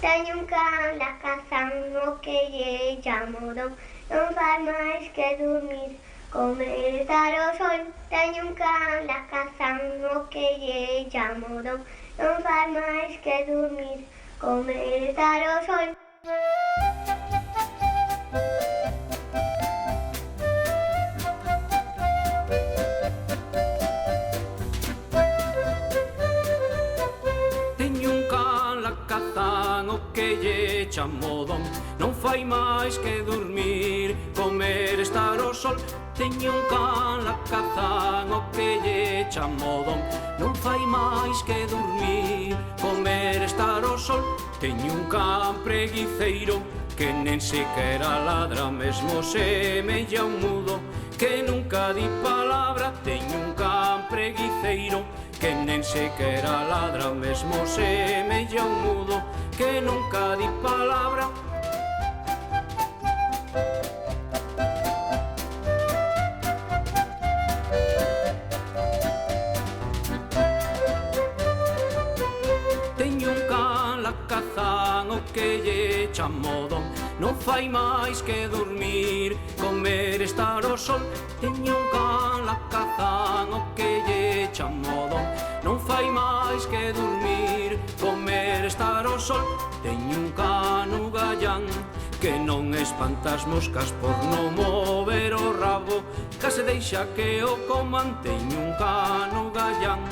Teño un can na casa, o que lle chamo Dom. Non fai máis que dormir, comer, estar ao sol. Teño un can na casa, o que lle chamo Dom. Non fai máis que dormir, comer, estar ao sol. O que lle chamo Dom. Non fai máis que dormir, comer, estar ao sol. Teño un can la cazán, o que lle chamo Dom. Non fai máis que dormir, comer, estar ao sol. Teño un can preguiceiro, que nen sequera ladra, mesmo semella un mudo, que nunca di palabra. Teño un can preguiceiro, que nen sequera ladra, mesmo semella un mudo, que nunca di palabra. Teño un can la cazán, o que lle chamo Dom. Non fai máis que dormir, comer, estar ao sol. Teño un can la cazán, o que lle chamo Dom. Non fai máis que dormir, comer, estar ao sol. Teño un can ugallán, que non espanta as moscas por non mover o rabo, case deixa que o coman. Teño un can ugallán,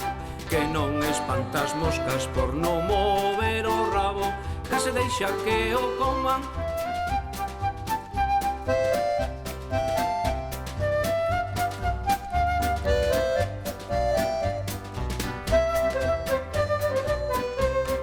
que non espanta as moscas por non mover o rabo, case deixa que o coman.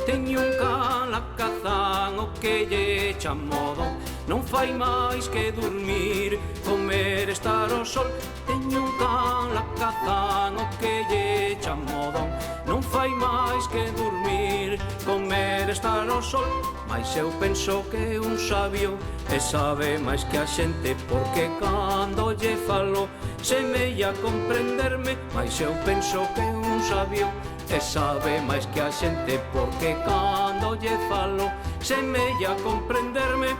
Teño un can la cazán, o que lle chamo Dom. Non fai máis que dormir, comer, estar ao sol. Teño un can la cazán, o que lle chamo Dom. Non fai máis que dormir, comer, estar ao sol. Mais eu penso que é un sabio e sabe máis que a xente, porque cando lle falo semella comprenderme. Mais eu penso que é un sabio e sabe máis que a xente, porque cando lle falo semella comprenderme.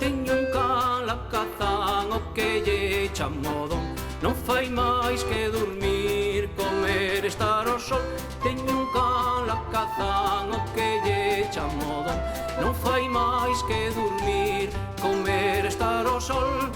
Teño un can la cazán, o que lle chamo Dom. Non fai máis que dormir, comer, estar ao sol. Teño un can la cazán, o que lle chamo Dom. Non fai máis que dormir, comer, estar ao sol.